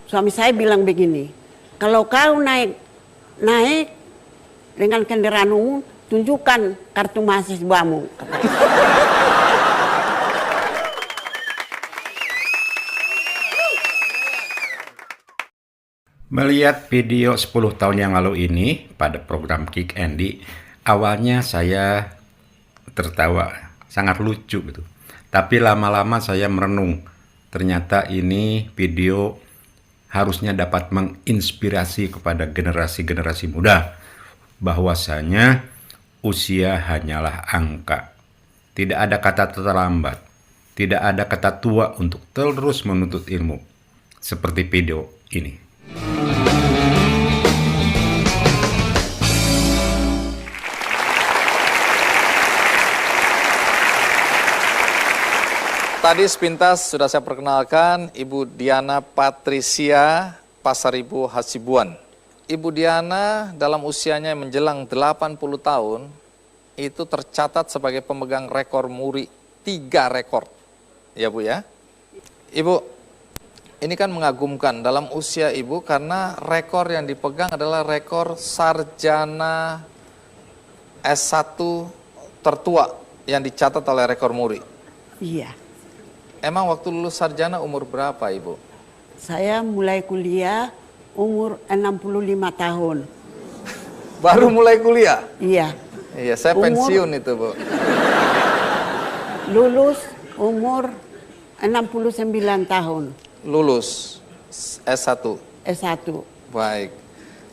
Suami saya bilang begini, kalau kau naik dengan kendaraan umum, tunjukkan kartu mahasiswamu. Melihat video 10 tahun yang lalu ini pada program Kick Andy, awalnya saya tertawa, sangat lucu gitu. Tapi lama-lama saya merenung, ternyata ini video harusnya dapat menginspirasi kepada generasi-generasi muda, bahwasanya usia hanyalah angka. Tidak ada kata terlambat, tidak ada kata tua untuk terus menuntut ilmu, seperti video ini. Tadi sepintas sudah saya perkenalkan Ibu Diana Patricia Pasaribu Hasibuan. Ibu Diana dalam usianya yang menjelang 80 tahun itu tercatat sebagai pemegang rekor muri 3 rekor. Ya Bu ya. Ibu, ini kan mengagumkan dalam usia Ibu karena rekor yang dipegang adalah rekor sarjana S1 tertua yang dicatat oleh rekor muri. Iya. Emang waktu lulus sarjana umur berapa Ibu? Saya mulai kuliah umur 65 tahun. Baru mulai kuliah? Iya. Iya, saya pensiun itu Bu. Lulus umur 69 tahun. Lulus S1? S1. Baik.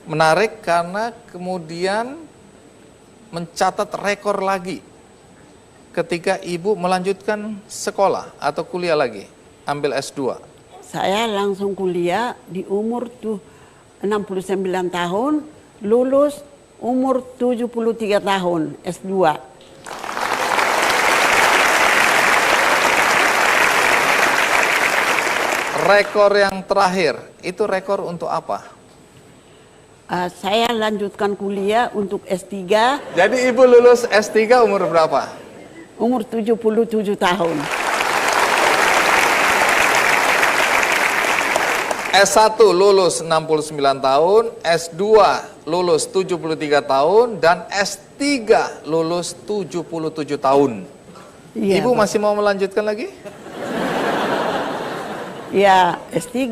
Menarik karena kemudian mencatat rekor lagi. Ketika Ibu melanjutkan sekolah atau kuliah lagi, ambil S2? Saya langsung kuliah di umur 69 tahun, lulus umur 73 tahun, S2. Rekor yang terakhir, itu rekor untuk apa? Saya lanjutkan kuliah untuk S3. Jadi Ibu lulus S3 umur berapa? Umur 77 tahun. S1 lulus 69 tahun, S2 lulus 73 tahun, dan S3 lulus 77 tahun. Iya, Ibu masih mau melanjutkan lagi? Ya, S3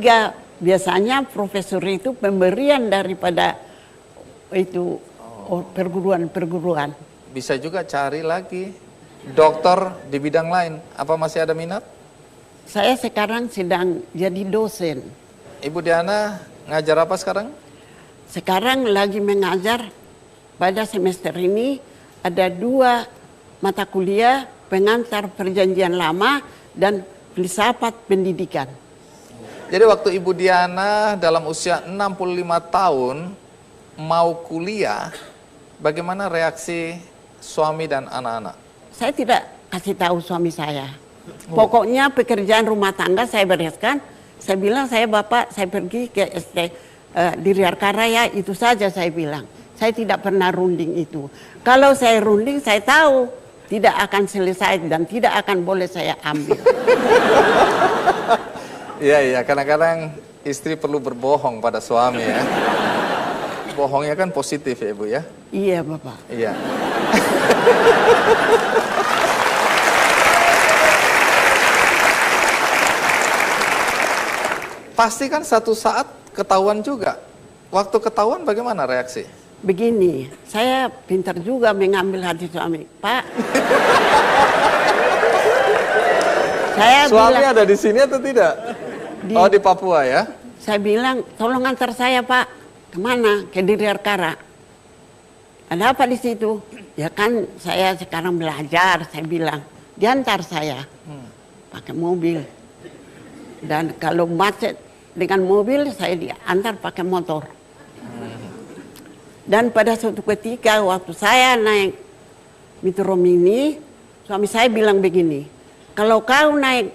biasanya profesor itu pemberian daripada itu perguruan-perguruan. Bisa juga cari lagi dokter di bidang lain. Apa masih ada minat? Saya sekarang sedang jadi dosen. Ibu Diana ngajar apa sekarang? Sekarang lagi mengajar pada semester ini ada 2 mata kuliah, pengantar perjanjian lama dan filsafat pendidikan. Jadi waktu Ibu Diana dalam usia 65 tahun mau kuliah, bagaimana reaksi suami dan anak-anak? Saya tidak kasih tahu suami saya. Pokoknya pekerjaan rumah tangga saya bereskan. Saya bilang, Bapak, saya pergi ke di Riarkaraya, itu saja saya bilang. Saya tidak pernah runding itu. Kalau saya runding, saya tahu tidak akan selesai dan tidak akan boleh saya ambil. Iya, kadang-kadang istri perlu berbohong pada suami ya. Bohongnya kan positif ya Ibu ya? Iya Bapak. Iya. Pasti kan satu saat ketahuan juga. Waktu ketahuan bagaimana reaksi? Begini, saya pintar juga mengambil hati suami. Pak, saya suami bilang, ada di sini atau tidak? Di Papua ya? Saya bilang, tolong antar saya Pak. Kemana? Ke Riarkara. Ada apa di situ? Ya kan saya sekarang belajar, saya bilang. Diantar saya. Pakai mobil. Dan kalau macet dengan mobil, saya diantar pakai motor. Dan pada suatu ketika waktu saya naik Metro Mini, suami saya bilang begini, kalau kau naik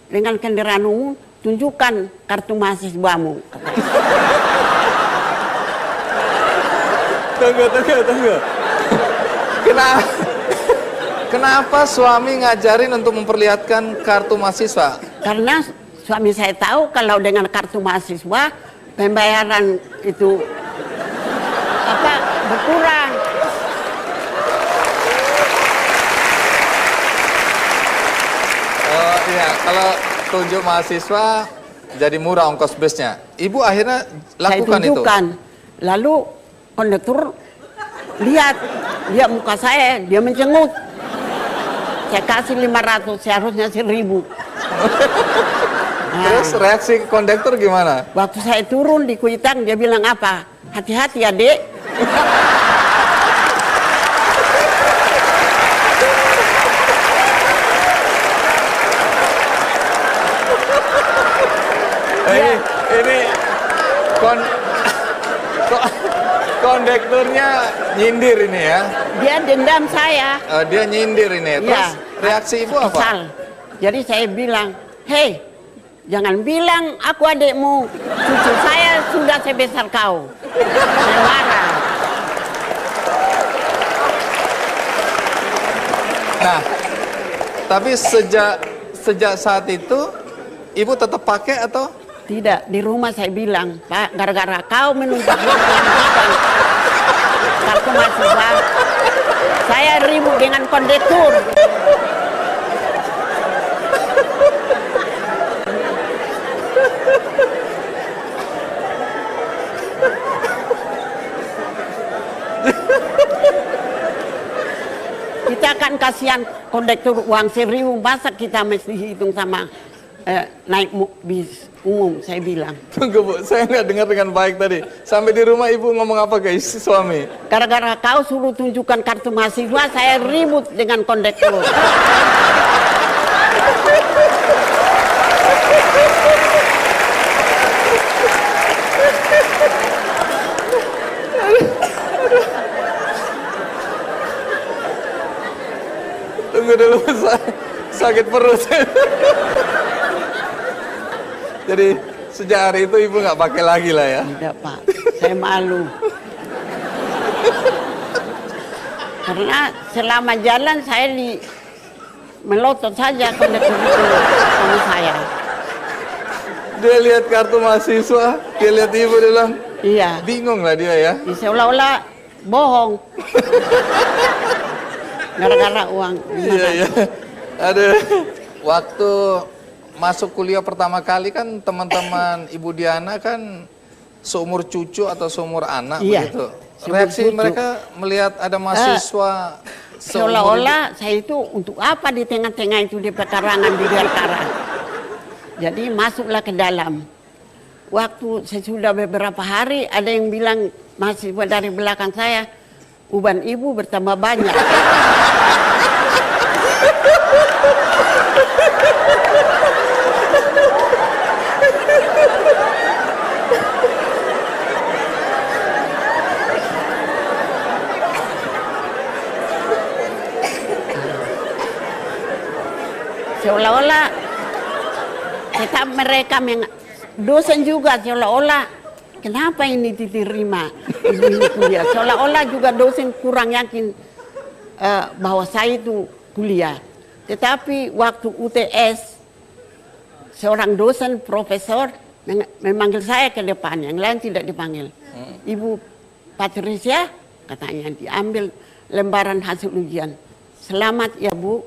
dengan kendaraan umum, tunjukkan kartu mahasiswamu. Tunggu. Kenapa suami ngajarin untuk memperlihatkan kartu mahasiswa? Karena suami saya tahu kalau dengan kartu mahasiswa pembayaran itu berkurang. Oh iya, kalau tunjuk mahasiswa jadi murah ongkos busnya. Ibu akhirnya lakukan Saya tunjukkan. Lalu kondektur lihat muka saya, dia mencengut. Saya kasih 500, seharusnya 1.000. Terus reaksi kondektur gimana? Waktu saya turun di Kuitang, dia bilang apa? Hati-hati ya, Dek. Ini kondekturnya nyindir ini ya. Dia dendam saya. Dia nyindir ini. Terus Ya, reaksi ibu apa? kesal. Jadi saya bilang, hei, jangan bilang aku adikmu. Cucu saya sudah sebesar kau. Saya marah. Nah, tapi sejak saat itu ibu tetap pakai atau? Tidak, di rumah saya bilang, Pak, gara-gara kau menuntut kartu mahasiswa, saya ribut dengan kondektur. Kita kan kasihan kondektur uang 1.000, masa kita mesti hitung sama naik bis umum, saya bilang. Tunggu Bu, saya nggak dengar dengan baik tadi. Sampai di rumah ibu ngomong apa ke istri suami? Gara-gara kau suruh tunjukkan kartu mahasiswa, saya ribut dengan kondektur. Tunggu dulu, sakit perut. Jadi sejak hari itu ibu nggak pakai lagi lah ya? Tidak, Pak, saya malu. Karena selama jalan saya melotot saja kondektur itu sama saya. Dia lihat kartu mahasiswa, dia lihat ibu, dia bilang, Iya, bingung lah dia ya. seolah-olah bohong. Gara-gara uang. Iya, iya. Ada waktu masuk kuliah pertama kali kan teman-teman Ibu Diana kan seumur cucu atau seumur anak Iya, begitu. seumur Reaksi cucu. mereka melihat ada mahasiswa Seolah-olah saya itu untuk apa di tengah-tengah itu di pekarangan di Delkara. Jadi masuklah ke dalam. Waktu sesudah beberapa hari ada yang bilang mahasiswa dari belakang saya, uban ibu bertambah banyak. Seolah-olah kita mereka dosen juga seolah-olah kenapa ini diterima ibu ini kuliah, seolah-olah juga dosen kurang yakin bahwa saya itu kuliah. Tetapi waktu UTS seorang dosen profesor memanggil saya ke depan, yang lain tidak dipanggil. Ibu Patricia katanya diambil lembaran hasil ujian. Selamat ya Bu.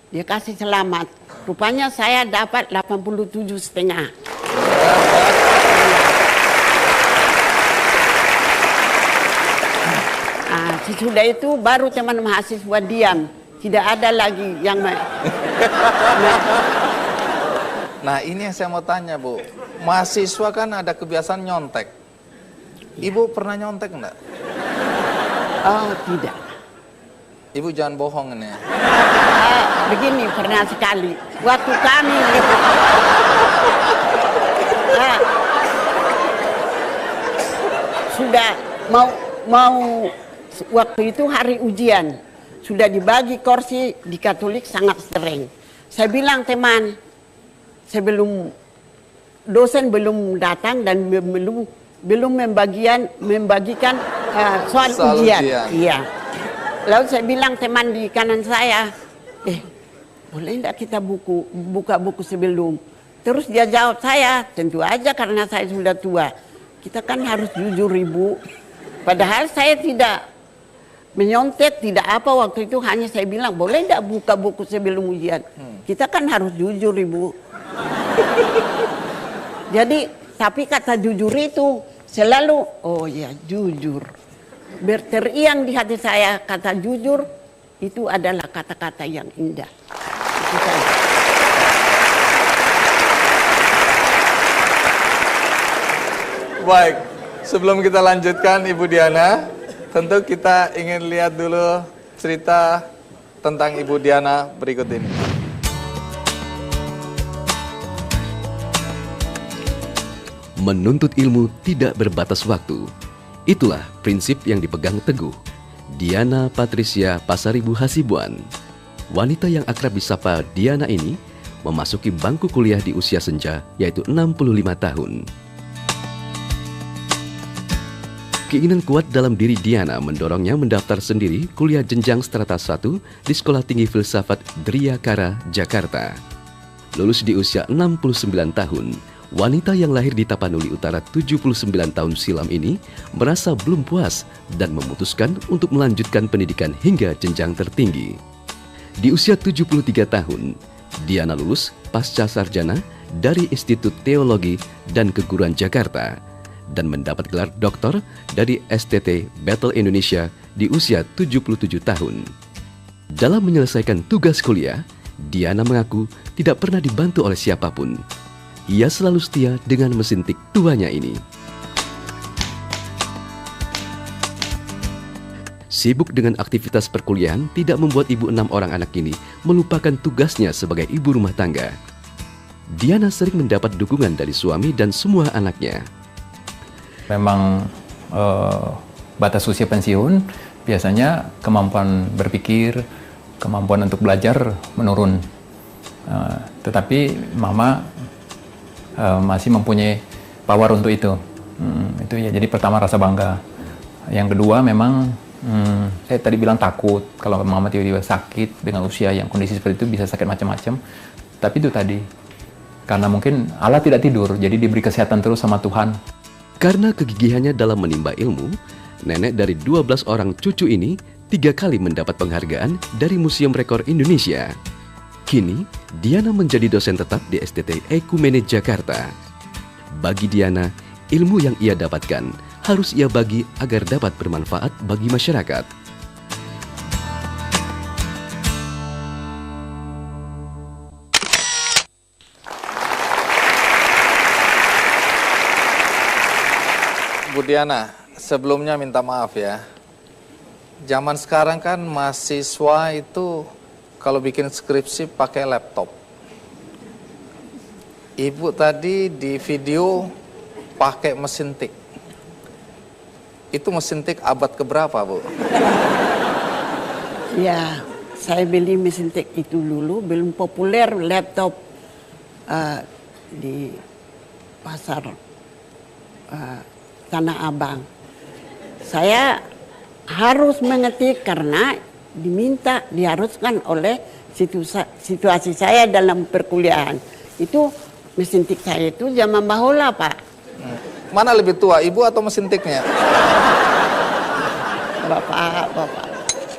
Dia kasih selamat. Rupanya saya dapat 87,5. Sesudah itu baru teman mahasiswa diam. Tidak ada lagi yang... Nah ini yang saya mau tanya Bu. Mahasiswa kan ada kebiasaan nyontek. Ibu pernah nyontek enggak? Oh tidak. Ibu jangan bohong ini. Begini pernah sekali. Waktu kami sudah mau waktu itu hari ujian, sudah dibagi kursi di Katolik sangat sering. Saya bilang teman, sebelum dosen belum datang dan belum membagikan soal ujian. Iya. Lalu saya bilang teman di kanan saya, boleh enggak kita buka buku sebelum? Terus dia jawab saya, tentu aja karena saya sudah tua. Kita kan harus jujur Ibu. Padahal saya tidak menyontek, tidak apa waktu itu, hanya saya bilang, boleh tidak buka buku sebelum ujian? Kita kan harus jujur Ibu. Jadi, tapi kata jujur itu selalu, oh ya jujur. Berteriang di hati saya, kata jujur itu adalah kata-kata yang indah. Itu saja. Baik, sebelum kita lanjutkan Ibu Diana, tentu kita ingin lihat dulu cerita tentang Ibu Diana berikut ini. Menuntut ilmu tidak berbatas waktu. Itulah prinsip yang dipegang teguh Diana Patricia Pasaribu Hasibuan. Wanita yang akrab disapa Diana ini memasuki bangku kuliah di usia senja, yaitu 65 tahun. Keinginan kuat dalam diri Diana mendorongnya mendaftar sendiri kuliah jenjang strata 1 di Sekolah Tinggi Filsafat Driyakara, Jakarta. Lulus di usia 69 tahun, wanita yang lahir di Tapanuli Utara 79 tahun silam ini merasa belum puas dan memutuskan untuk melanjutkan pendidikan hingga jenjang tertinggi. Di usia 73 tahun, Diana lulus pasca sarjana dari Institut Teologi dan Keguruan Jakarta dan mendapat gelar doktor dari STT Battle Indonesia di usia 77 tahun. Dalam menyelesaikan tugas kuliah, Diana mengaku tidak pernah dibantu oleh siapapun. Ia selalu setia dengan mesin tik tuanya ini. Sibuk dengan aktivitas perkuliahan tidak membuat ibu 6 orang anak ini melupakan tugasnya sebagai ibu rumah tangga. Diana sering mendapat dukungan dari suami dan semua anaknya. Memang batas usia pensiun, biasanya kemampuan berpikir, kemampuan untuk belajar menurun. Tetapi mama masih mempunyai power untuk itu. Itu ya, jadi pertama rasa bangga. Yang kedua memang saya tadi bilang takut kalau mama tiba-tiba sakit dengan usia yang kondisi seperti itu, bisa sakit macam-macam. Tapi itu tadi karena mungkin Allah tidak tidur, jadi diberi kesehatan terus sama Tuhan. Karena kegigihannya dalam menimba ilmu, nenek dari 12 orang cucu ini 3 kali mendapat penghargaan dari Museum Rekor Indonesia. Kini, Diana menjadi dosen tetap di STT Ekumene Jakarta. Bagi Diana, ilmu yang ia dapatkan harus ia bagi agar dapat bermanfaat bagi masyarakat. Bu Diana, sebelumnya minta maaf ya. Zaman sekarang kan mahasiswa itu kalau bikin skripsi pakai laptop. Ibu tadi di video pakai mesin tik. Itu mesin tik abad keberapa, Bu? Ya, saya beli mesin tik itu dulu, belum populer laptop di pasar Tanah Abang. Saya harus mengetik karena diharuskan oleh situasi saya dalam perkuliahan. Itu mesin tik saya itu zaman bahula, Pak. Mana lebih tua, ibu atau mesin tiknya? Bapak.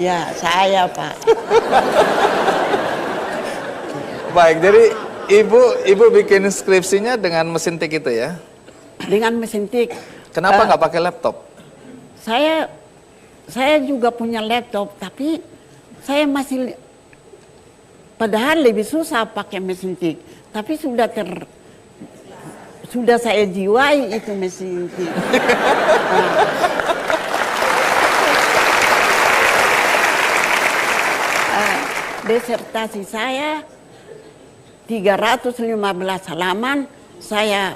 Ya, saya, Pak. Baik, jadi ibu bikin skripsinya dengan mesin tik itu ya? Dengan mesin tik. Kenapa nggak pakai laptop? Saya juga punya laptop, tapi saya masih padahal lebih susah pakai mesin tik. Tapi sudah saya jiwai itu mesin tik. Disertasi saya 315 halaman, saya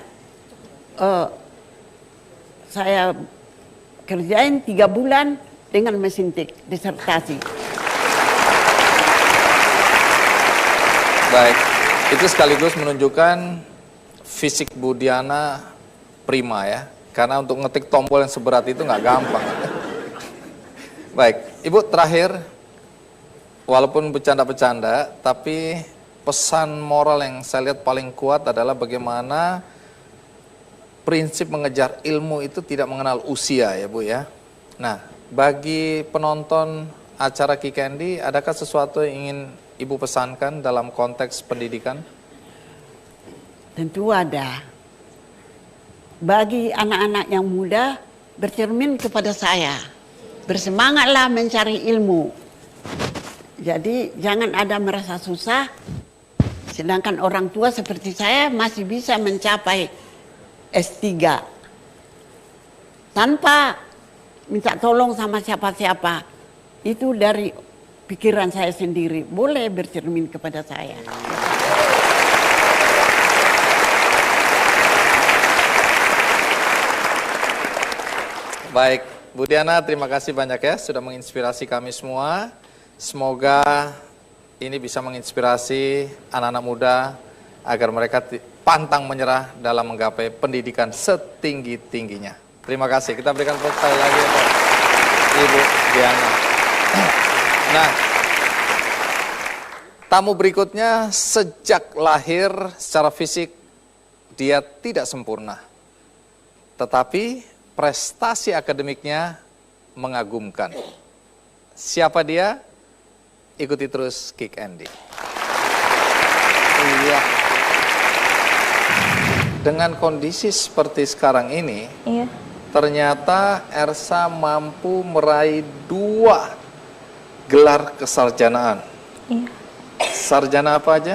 kerjain 3 bulan dengan mesin tik disertasi. Baik, itu sekaligus menunjukkan fisik Bu Diana prima ya. Karena untuk ngetik tombol yang seberat itu nggak gampang. Baik, Ibu terakhir, walaupun bercanda-bercanda, tapi pesan moral yang saya lihat paling kuat adalah bagaimana prinsip mengejar ilmu itu tidak mengenal usia ya Bu ya. Nah, bagi penonton acara Kick Andy, adakah sesuatu yang ingin Ibu pesankan dalam konteks pendidikan? Tentu ada. Bagi anak-anak yang muda, bercermin kepada saya. Bersemangatlah mencari ilmu. Jadi jangan ada merasa susah, sedangkan orang tua seperti saya masih bisa mencapai S3 tanpa minta tolong sama siapa-siapa. Itu dari pikiran saya sendiri. Boleh bercermin kepada saya. Baik, Bu Diana, terima kasih banyak ya sudah menginspirasi kami semua. Semoga ini bisa menginspirasi anak-anak muda agar mereka pantang menyerah dalam menggapai pendidikan setinggi-tingginya. Terima kasih. Kita berikan tepuk tangan lagi untuk Ibu Diana. Nah, tamu berikutnya sejak lahir secara fisik dia tidak sempurna. Tetapi prestasi akademiknya mengagumkan. Siapa dia? Ikuti terus Kick Andy. Iya. Dengan kondisi seperti sekarang ini, Iya. ternyata Ersa mampu meraih 2 gelar kesarjanaan. Iya. Sarjana apa aja?